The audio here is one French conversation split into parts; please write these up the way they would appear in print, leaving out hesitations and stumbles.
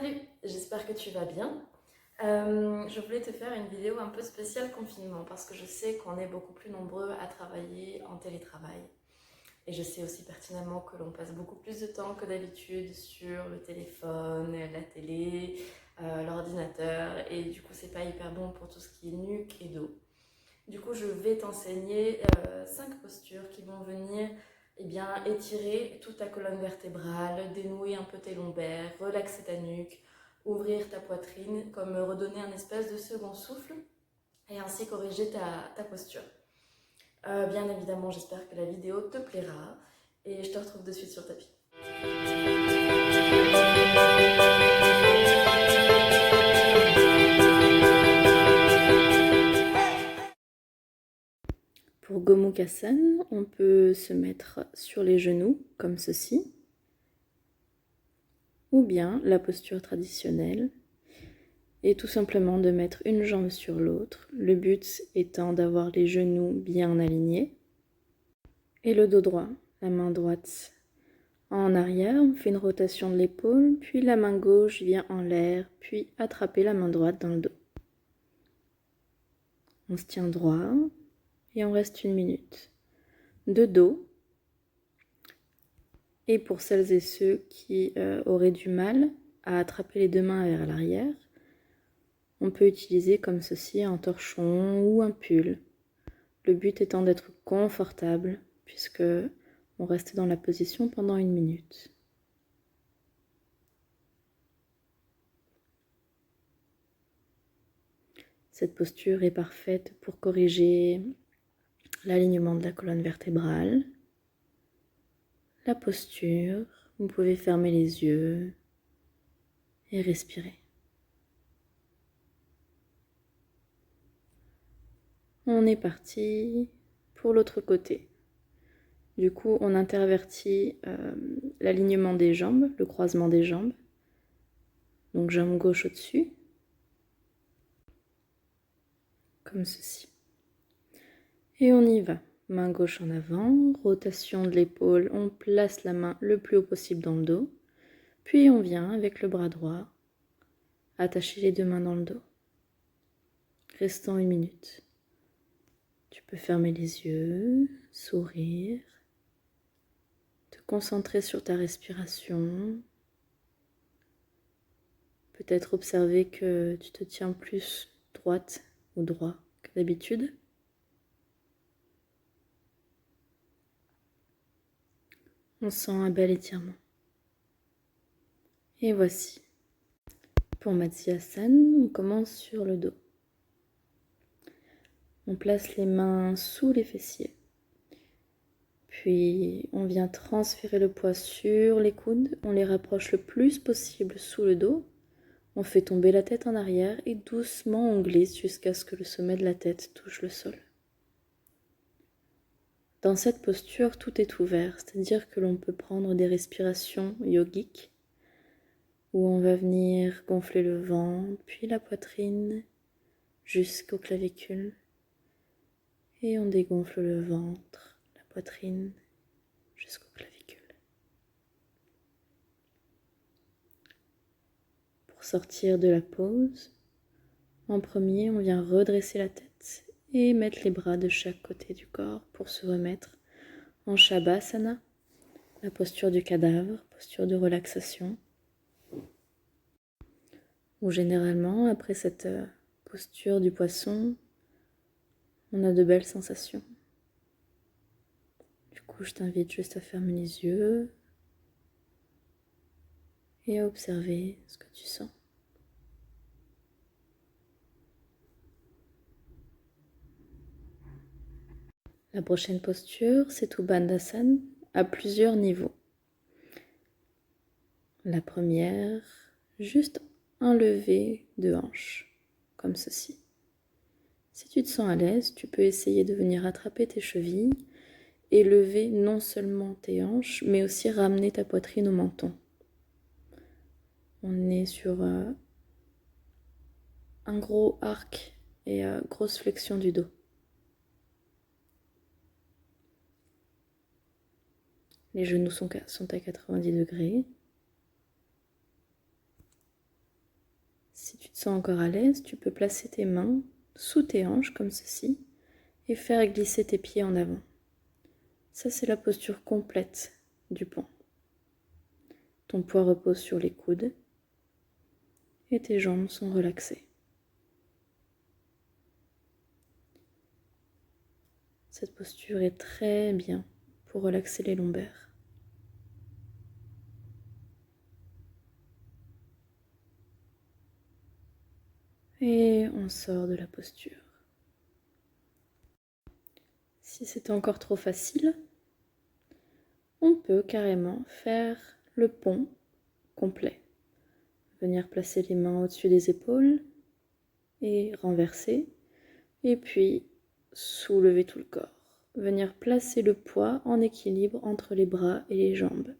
Salut, j'espère que tu vas bien. Je voulais te faire une vidéo un peu spéciale confinement parce que je sais qu'on est beaucoup plus nombreux à travailler en télétravail. Et je sais aussi pertinemment que l'on passe beaucoup plus de temps que d'habitude sur le téléphone, la télé, l'ordinateur. Et du coup, c'est pas hyper bon pour tout ce qui est nuque et dos. Du coup, je vais t'enseigner 5 postures qui vont venir étirer toute ta colonne vertébrale, dénouer un peu tes lombaires, relaxer ta nuque, ouvrir ta poitrine, comme redonner un espèce de second souffle et ainsi corriger ta posture. Bien évidemment, j'espère que la vidéo te plaira et je te retrouve de suite sur le tapis. Pour Gomukhasana, on peut se mettre sur les genoux comme ceci, ou bien la posture traditionnelle, et tout simplement de mettre une jambe sur l'autre, le but étant d'avoir les genoux bien alignés, et le dos droit, la main droite en arrière, on fait une rotation de l'épaule, puis la main gauche vient en l'air, puis attraper la main droite dans le dos. On se tient droit, et on reste 1 minute. De dos. Et pour celles et ceux qui auraient du mal à attraper les 2 mains vers l'arrière, on peut utiliser comme ceci un torchon ou un pull. Le but étant d'être confortable puisque on reste dans la position pendant 1 minute. Cette posture est parfaite pour corriger l'alignement de la colonne vertébrale, la posture. Vous pouvez fermer les yeux et respirer. On est parti pour l'autre côté. Du coup, on intervertit l'alignement des jambes, le croisement des jambes. Donc, jambe gauche au-dessus, comme ceci. Et on y va. Main gauche en avant, rotation de l'épaule, on place la main le plus haut possible dans le dos. Puis on vient avec le bras droit, attacher les 2 mains dans le dos. Restant 1 minute. Tu peux fermer les yeux, sourire, te concentrer sur ta respiration. Peut-être observer que tu te tiens plus droite ou droit que d'habitude. On sent un bel étirement. Et voici. Pour Matsyasana, on commence sur le dos. On place les mains sous les fessiers. Puis on vient transférer le poids sur les coudes. On les rapproche le plus possible sous le dos. On fait tomber la tête en arrière et doucement on glisse jusqu'à ce que le sommet de la tête touche le sol. Dans cette posture, tout est ouvert, c'est-à-dire que l'on peut prendre des respirations yogiques où on va venir gonfler le ventre, puis la poitrine jusqu'aux clavicules. Et on dégonfle le ventre, la poitrine jusqu'aux clavicules. Pour sortir de la pause, en premier, on vient redresser la tête et mettre les bras de chaque côté du corps pour se remettre en Shavasana, la posture du cadavre, posture de relaxation. Où généralement, après cette posture du poisson, on a de belles sensations. Du coup, je t'invite juste à fermer les yeux et à observer ce que tu sens. La prochaine posture, c'est Uttanasana à plusieurs niveaux. La première, juste un lever de hanche, comme ceci. Si tu te sens à l'aise, tu peux essayer de venir attraper tes chevilles et lever non seulement tes hanches, mais aussi ramener ta poitrine au menton. On est sur un gros arc et grosse flexion du dos. Les genoux sont à 90 degrés. Si tu te sens encore à l'aise, tu peux placer tes mains sous tes hanches comme ceci et faire glisser tes pieds en avant. Ça, c'est la posture complète du pont. Ton poids repose sur les coudes et tes jambes sont relaxées. Cette posture est très bien pour relaxer les lombaires. Et on sort de la posture. Si c'est encore trop facile, on peut carrément faire le pont complet. Venir placer les mains au-dessus des épaules et renverser. Et puis soulever tout le corps. Venir placer le poids en équilibre entre les bras et les jambes.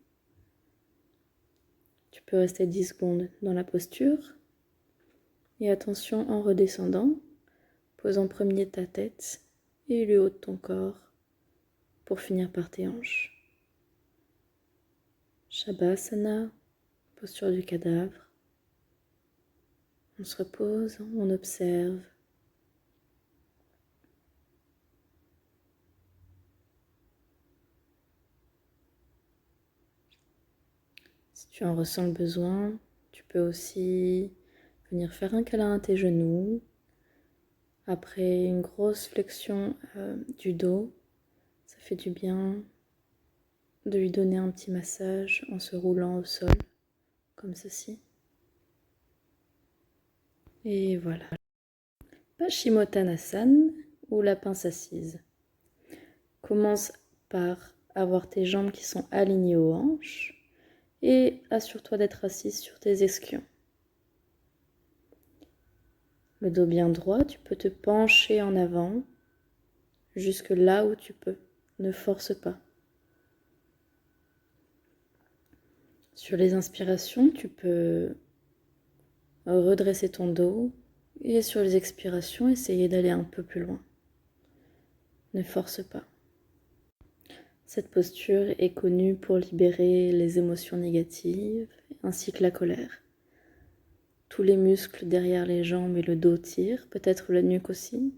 Tu peux rester 10 secondes dans la posture. Et attention en redescendant, pose en premier ta tête et le haut de ton corps pour finir par tes hanches. Shavasana, posture du cadavre. On se repose, on observe. Si tu en ressens le besoin, tu peux aussi venir faire un câlin à tes genoux. Après une grosse flexion du dos, ça fait du bien de lui donner un petit massage en se roulant au sol, comme ceci. Et voilà. Paschimottanasana ou la pince assise. Commence par avoir tes jambes qui sont alignées aux hanches et assure-toi d'être assise sur tes ischions. Le dos bien droit, tu peux te pencher en avant jusque là où tu peux. Ne force pas. Sur les inspirations, tu peux redresser ton dos et sur les expirations, essayer d'aller un peu plus loin. Ne force pas. Cette posture est connue pour libérer les émotions négatives ainsi que la colère. Tous les muscles derrière les jambes et le dos tirent, peut-être la nuque aussi,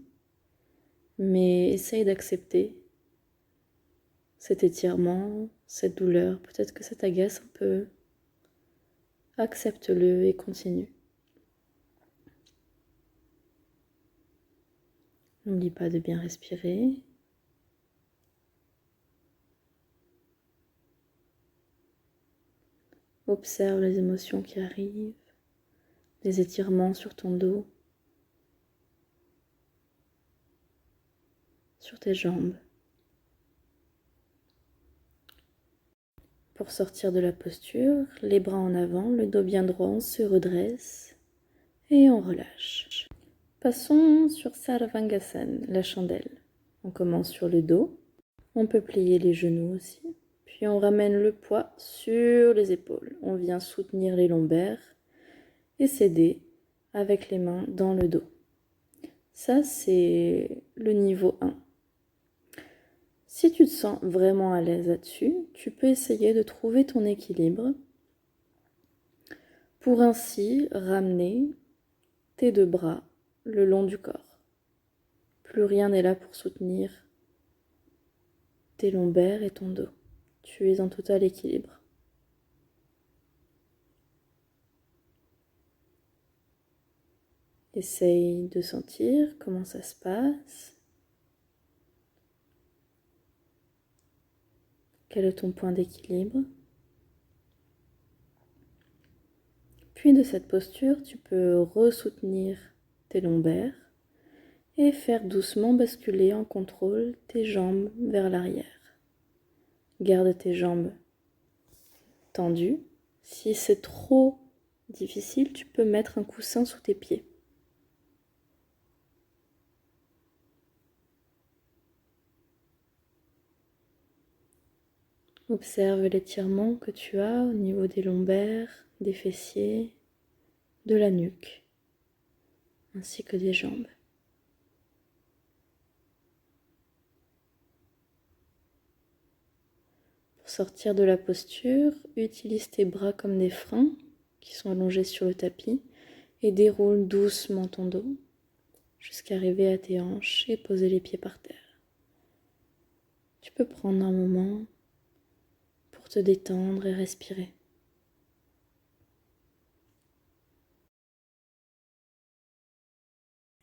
mais essaye d'accepter cet étirement, cette douleur. Peut-être que ça t'agace un peu. Accepte-le et continue. N'oublie pas de bien respirer. Observe les émotions qui arrivent, les étirements sur ton dos, sur tes jambes. Pour sortir de la posture, les bras en avant, le dos bien droit, on se redresse et on relâche. Passons sur Sarvangasana, la chandelle. On commence sur le dos, on peut plier les genoux aussi, puis on ramène le poids sur les épaules. On vient soutenir les lombaires et s'aider avec les mains dans le dos. Ça, c'est le niveau 1. Si tu te sens vraiment à l'aise là-dessus, tu peux essayer de trouver ton équilibre pour ainsi ramener tes deux bras le long du corps. Plus rien n'est là pour soutenir tes lombaires et ton dos. Tu es en total équilibre. Essaye de sentir comment ça se passe. Quel est ton point d'équilibre? Puis de cette posture, tu peux ressoutenir tes lombaires et faire doucement basculer en contrôle tes jambes vers l'arrière. Garde tes jambes tendues. Si c'est trop difficile, tu peux mettre un coussin sous tes pieds. Observe l'étirement que tu as au niveau des lombaires, des fessiers, de la nuque, ainsi que des jambes. Pour sortir de la posture, utilise tes bras comme des freins qui sont allongés sur le tapis et déroule doucement ton dos jusqu'à arriver à tes hanches et poser les pieds par terre. Tu peux prendre un moment pour te détendre et respirer.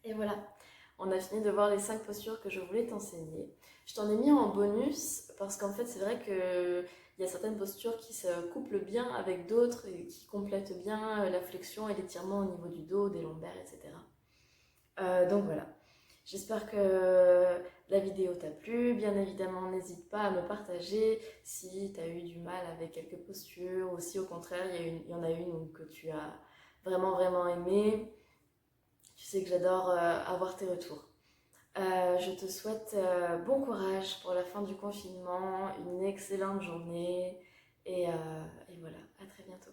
Et voilà, on a fini de voir les 5 postures que je voulais t'enseigner. Je t'en ai mis en bonus parce qu'en fait c'est vrai que il y a certaines postures qui se couplent bien avec d'autres et qui complètent bien la flexion et l'étirement au niveau du dos, des lombaires, etc. Donc voilà, j'espère que la vidéo t'a plu. Bien évidemment, n'hésite pas à me partager si tu as eu du mal avec quelques postures ou si au contraire il y en a une que tu as vraiment aimée. Tu sais que j'adore avoir tes retours. Je te souhaite bon courage pour la fin du confinement, une excellente journée et voilà, à très bientôt.